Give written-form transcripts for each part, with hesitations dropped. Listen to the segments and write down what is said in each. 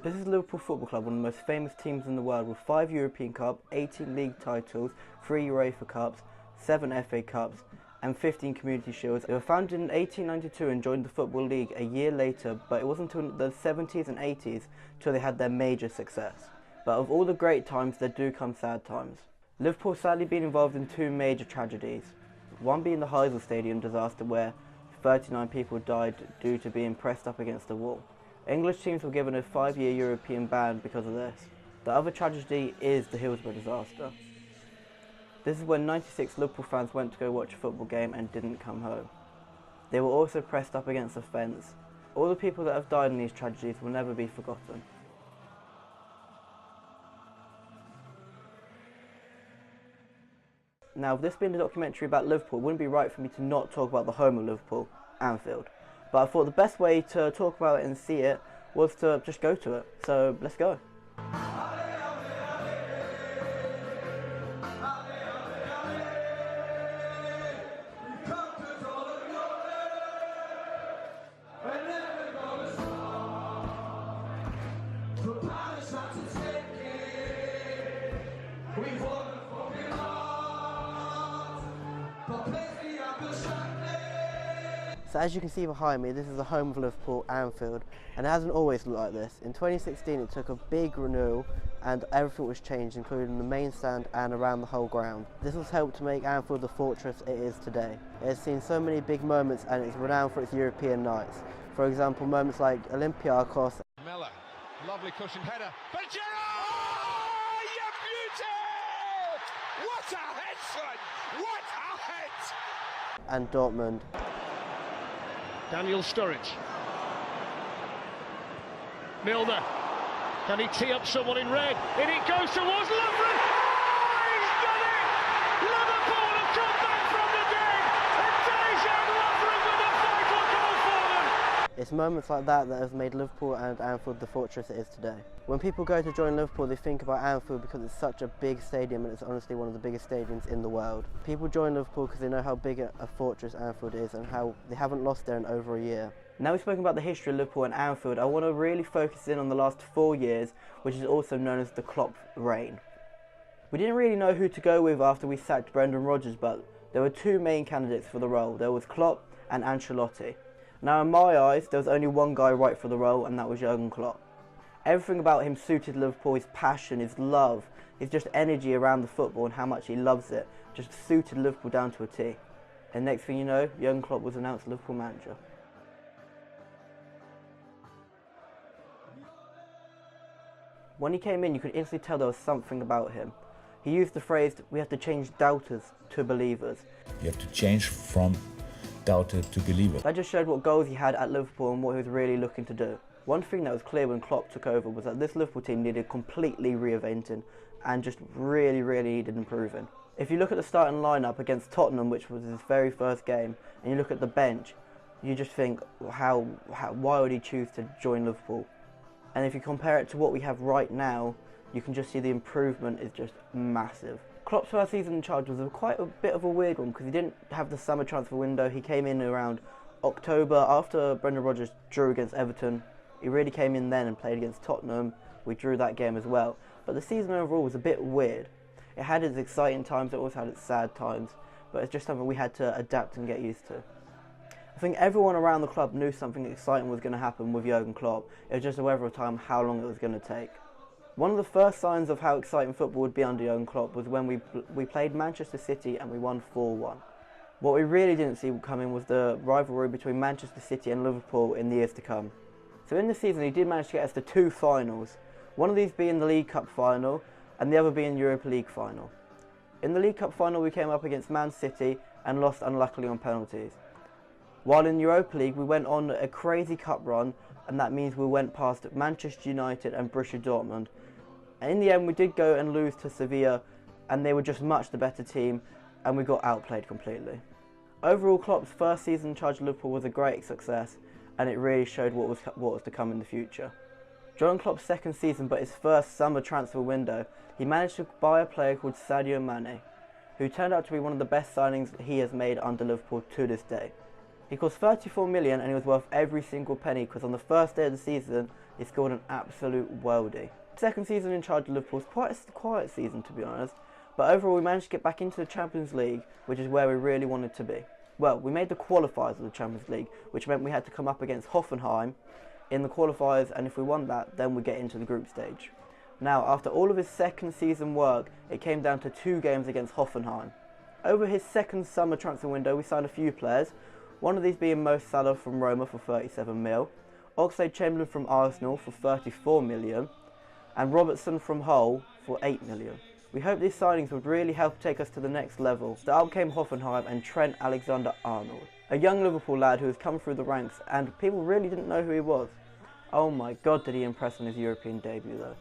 This is Liverpool Football Club, one of the most famous teams in the world, with 5 European Cups, 18 league titles, 3 UEFA Cups, 7 FA Cups and 15 Community Shields. They were founded in 1892 and joined the Football League a year later, but it wasn't until the 70s and 80s till they had their major success. But of all the great times, there do come sad times. Liverpool has sadly been involved in 2 major tragedies, one being the Heysel Stadium disaster where 39 people died due to being pressed up against the wall. English teams were given a 5-year European ban because of this. The other tragedy is the Hillsborough disaster. This is when 96 Liverpool fans went to go watch a football game and didn't come home. They were also pressed up against a fence. All the people that have died in these tragedies will never be forgotten. Now, if this being a documentary about Liverpool, it wouldn't be right for me to not talk about the home of Liverpool, Anfield. But I thought the best way to talk about it and see it was to just go to it. So let's go. So as you can see behind me, this is the home of Liverpool, Anfield, and it hasn't always looked like this. In 2016 it took a big renewal and everything was changed, including the main stand and around the whole ground. This has helped to make Anfield the fortress it is today. It has seen so many big moments and it's renowned for its European nights. For example, moments like Olympiacos. Miller, lovely cushioned header, but oh, you beauty! What a head, son! What a head! And Dortmund. Daniel Sturridge. Milner. Can he tee up someone in red? In it goes towards Lovren. Oh, he's done it! Liverpool have come back from the dead, and Dejan Lovren with a vital goal for them. It's moments like that that have made Liverpool and Anfield the fortress it is today. When people go to join Liverpool, they think about Anfield because it's such a big stadium and it's honestly one of the biggest stadiums in the world. People join Liverpool because they know how big a fortress Anfield is and how they haven't lost there in over a year. Now we've spoken about the history of Liverpool and Anfield, I want to really focus in on the last 4 years, which is also known as the Klopp reign. We didn't really know who to go with after we sacked Brendan Rodgers, but there were 2 main candidates for the role. There was Klopp and Ancelotti. Now in my eyes, there was only one guy right for the role, and that was Jurgen Klopp. Everything about him suited Liverpool, his passion, his love, his just energy around the football and how much he loves it, just suited Liverpool down to a T. And next thing you know, Jurgen Klopp was announced Liverpool manager. When he came in, you could instantly tell there was something about him. He used the phrase, we have to change doubters to believers. You have to change from doubter to believer. That just showed what goals he had at Liverpool and what he was really looking to do. One thing that was clear when Klopp took over was that this Liverpool team needed completely reinventing and just really needed improving. If you look at the starting lineup against Tottenham, which was his very first game, and you look at the bench, you just think, why would he choose to join Liverpool? And if you compare it to what we have right now, you can just see the improvement is just massive. Klopp's first season in charge was quite a bit of a weird one because he didn't have the summer transfer window. He came in around October after Brendan Rodgers drew against Everton. He really came in then and played against Tottenham. We drew that game as well. But the season overall was a bit weird. It had its exciting times, it also had its sad times. But it's just something we had to adapt and get used to. I think everyone around the club knew something exciting was going to happen with Jurgen Klopp. It was just a matter of time how long it was going to take. One of the first signs of how exciting football would be under Jurgen Klopp was when we played Manchester City and we won 4-1. What we really didn't see coming was the rivalry between Manchester City and Liverpool in the years to come. So in the season he did manage to get us to 2 finals, one of these being the League Cup final and the other being Europa League final. In the League Cup final we came up against Man City and lost unluckily on penalties. While in Europa League we went on a crazy cup run, and that means we went past Manchester United and Borussia Dortmund. And in the end we did go and lose to Sevilla, and they were just much the better team and we got outplayed completely. Overall, Klopp's first season in charge of Liverpool was a great success, and it really showed what was to come in the future. During Klopp's second season, but his first summer transfer window, he managed to buy a player called Sadio Mane, who turned out to be one of the best signings he has made under Liverpool to this day. He cost 34 million and he was worth every single penny because on the first day of the season he scored an absolute worldie. Second season in charge of Liverpool was quite a quiet season, to be honest, but overall we managed to get back into the Champions League, which is where we really wanted to be. Well, we made the qualifiers of the Champions League, which meant we had to come up against Hoffenheim in the qualifiers, and if we won that, then we get into the group stage. Now, after all of his second season work, it came down to 2 games against Hoffenheim. Over his second summer transfer window, we signed a few players, one of these being Mo Salah from Roma for 37 mil, Oxlade-Chamberlain from Arsenal for 34 million, and Robertson from Hull for 8 million. We hope these signings would really help take us to the next level. So out came Hoffenheim and Trent Alexander-Arnold, a young Liverpool lad who has come through the ranks and people really didn't know who he was. Oh my god, did he impress on his European debut though.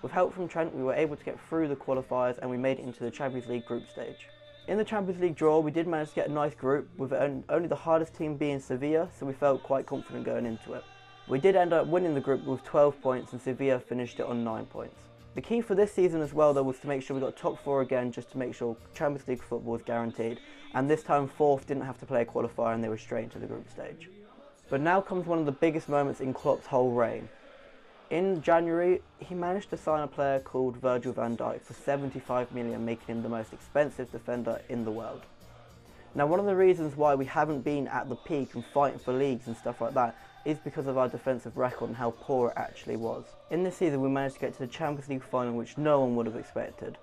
With help from Trent, we were able to get through the qualifiers and we made it into the Champions League group stage. In the Champions League draw, we did manage to get a nice group, with only the hardest team being Sevilla, so we felt quite confident going into it. We did end up winning the group with 12 points and Sevilla finished it on 9 points. The key for this season as well though was to make sure we got top 4 again, just to make sure Champions League football was guaranteed, and this time 4th didn't have to play a qualifier and they were straight into the group stage. But now comes one of the biggest moments in Klopp's whole reign. In January, he managed to sign a player called Virgil van Dijk for 75 million, making him the most expensive defender in the world. Now, one of the reasons why we haven't been at the peak and fighting for leagues and stuff like that is because of our defensive record and how poor it actually was. In this season, we managed to get to the Champions League final, which no one would have expected.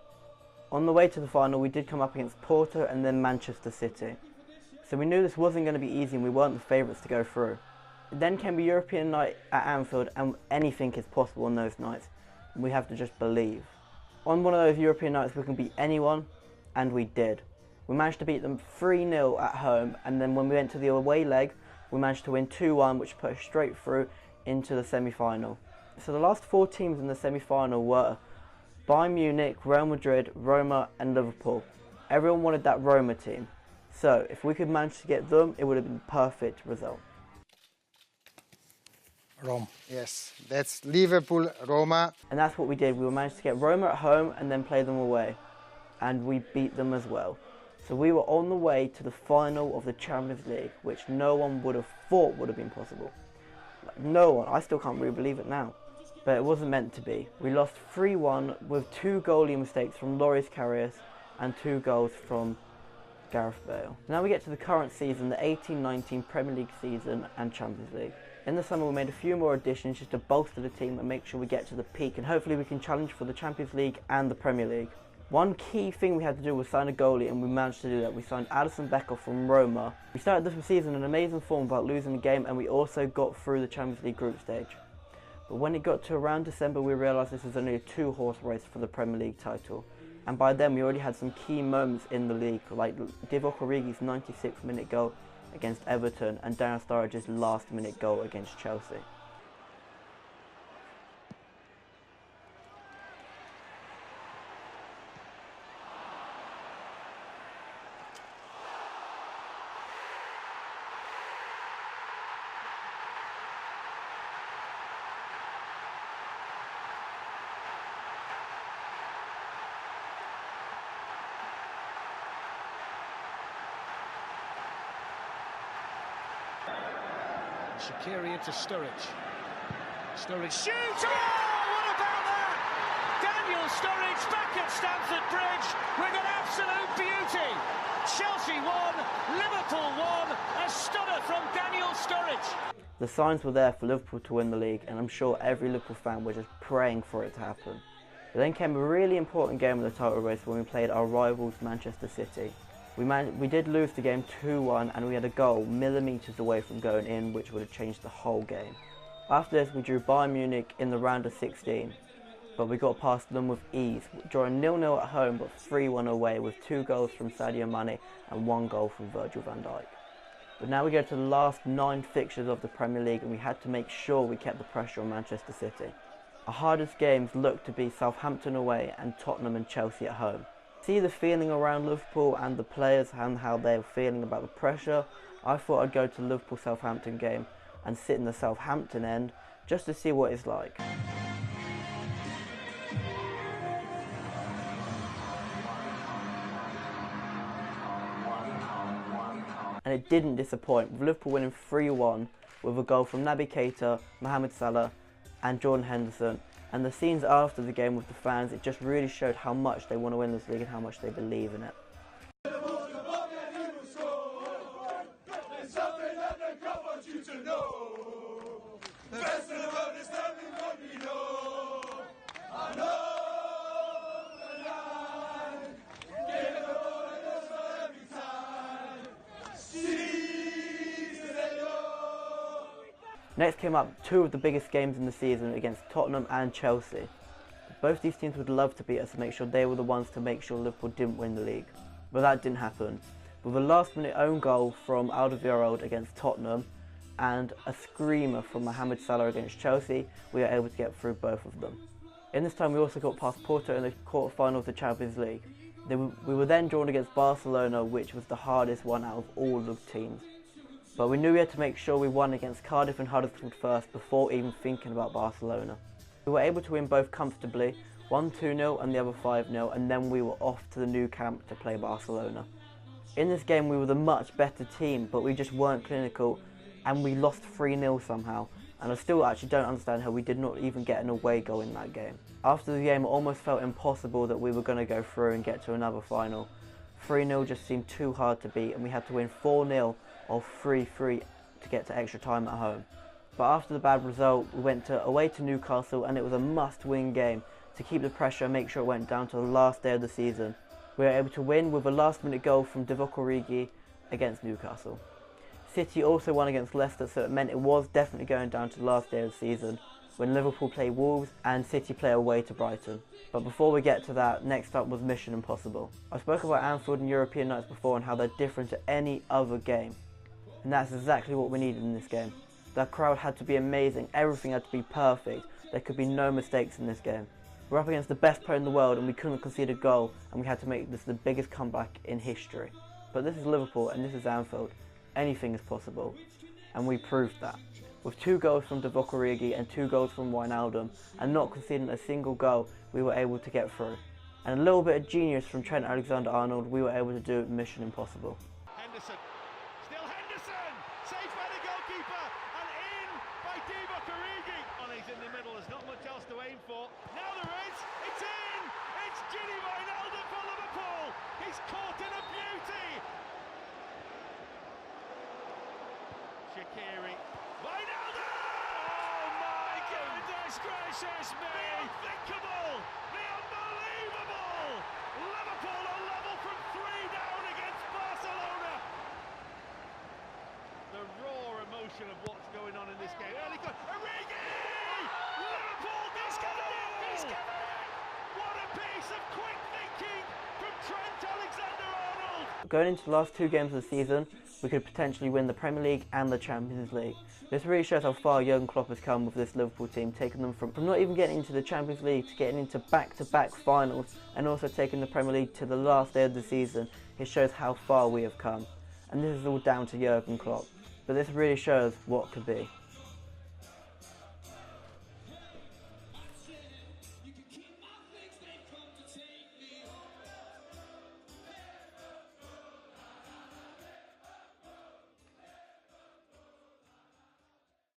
On the way to the final, we did come up against Porto and then Manchester City. So we knew this wasn't going to be easy and we weren't the favourites to go through. Then came a European night at Anfield and anything is possible on those nights. We have to just believe. On one of those European nights we can beat anyone, and we did. We managed to beat them 3-0 at home, and then when we went to the away leg we managed to win 2-1, which put us straight through into the semi-final. So the last 4 teams in the semi-final were Bayern Munich, Real Madrid, Roma and Liverpool. Everyone wanted that Roma team. So if we could manage to get them, it would have been a perfect result. Rome. Yes, that's Liverpool, Roma. And that's what we did. We managed to get Roma at home and then play them away. And we beat them as well. So we were on the way to the final of the Champions League, which no one would have thought would have been possible. Like, no one. I still can't really believe it now. But it wasn't meant to be. We lost 3-1 with 2 goalie mistakes from Loris Karius and 2 goals from Gareth Bale. Now we get to the current season, the 18-19 Premier League season and Champions League. In the summer we made a few more additions just to bolster the team and make sure we get to the peak, and hopefully we can challenge for the Champions League and the Premier League. One key thing we had to do was sign a goalie, and we managed to do that. We signed Alisson Becker from Roma. We started this season in amazing form without losing a game, and we also got through the Champions League group stage. But when it got to around December we realised this was only a 2-horse race for the Premier League title. And by then we already had some key moments in the league, like Divock Origi's 96-minute goal against Everton and Darren Sturridge's last-minute goal against Chelsea. Shaqiri into Sturridge. Sturridge shoots! Oh, what about that? Daniel Sturridge back at Stamford Bridge with an absolute beauty. Chelsea won, Liverpool won, a stunner from Daniel Sturridge. The signs were there for Liverpool to win the league, and I'm sure every Liverpool fan was just praying for it to happen. But then came a really important game in the title race when we played our rivals Manchester City. We did lose the game 2-1 and we had a goal millimetres away from going in, which would have changed the whole game. After this we drew Bayern Munich in the round of 16, but we got past them with ease, drawing 0-0 at home but 3-1 away with 2 goals from Sadio Mane and 1 goal from Virgil van Dijk. But now we go to the last 9 fixtures of the Premier League and we had to make sure we kept the pressure on Manchester City. Our hardest games looked to be Southampton away and Tottenham and Chelsea at home. See the feeling around Liverpool and the players and how they were feeling about the pressure. I thought I'd go to the Liverpool-Southampton game and sit in the Southampton end just to see what it's like. And it didn't disappoint, with Liverpool winning 3-1 with a goal from Naby Keita, Mohamed Salah and Jordan Henderson. And the scenes after the game with the fans, it just really showed how much they want to win this league and how much they believe in it. Next came up two of the biggest games in the season against Tottenham and Chelsea. Both these teams would love to beat us to make sure they were the ones to make sure Liverpool didn't win the league. But that didn't happen. With a last-minute own goal from Alderweireld against Tottenham and a screamer from Mohamed Salah against Chelsea, we were able to get through both of them. In this time we also got past Porto in the quarter-final of the Champions League. We were then drawn against Barcelona, which was the hardest one out of all the teams. But we knew we had to make sure we won against Cardiff and Huddersfield first before even thinking about Barcelona. We were able to win both comfortably, one 2-0 and the other 5-0, and then we were off to the new camp to play Barcelona. In this game we were the much better team, but we just weren't clinical and we lost 3-0 somehow. And I still actually don't understand how we did not even get an away goal in that game. After the game it almost felt impossible that we were going to go through and get to another final. 3-0 just seemed too hard to beat and we had to win 4-0 or 3-3 to get to extra time at home. But after the bad result, we went away to Newcastle and it was a must-win game to keep the pressure and make sure it went down to the last day of the season. We were able to win with a last-minute goal from Divock Origi against Newcastle. City also won against Leicester, so it meant it was definitely going down to the last day of the season when Liverpool play Wolves and City play away to Brighton. But before we get to that, next up was Mission Impossible. I spoke about Anfield and European nights before and how they're different to any other game. And that's exactly what we needed in this game. The crowd had to be amazing, everything had to be perfect, there could be no mistakes in this game. We're up against the best player in the world and we couldn't concede a goal and we had to make this the biggest comeback in history. But this is Liverpool and this is Anfield. Anything is possible. And we proved that. With 2 goals from Divock Origi and 2 goals from Wijnaldum and not conceding a single goal, we were able to get through. And a little bit of genius from Trent Alexander-Arnold, we were able to do Mission Impossible. Henderson. Still Henderson! Saved by the goalkeeper and in by Divock Origi. Oh, he's in the middle, there's not much else to aim for. Now there is! It's in! It's Gini Wijnaldum for Liverpool! He's caught in a beauty! Shaqiri. Wijnaldum! Oh my goodness gracious me! The unthinkable! The unbelievable! Liverpool are level from 3 down against Barcelona! The raw emotion of what's going on in this game. Early goal. Origi! Liverpool gets He's given it! What a piece of quick thinking from Trent Alexander-Arnold! Going into the last 2 games of the season, we could potentially win the Premier League and the Champions League. This really shows how far Jurgen Klopp has come with this Liverpool team, taking them from not even getting into the Champions League to getting into back-to-back finals and also taking the Premier League to the last day of the season. It shows how far we have come. And this is all down to Jurgen Klopp. But this really shows what could be.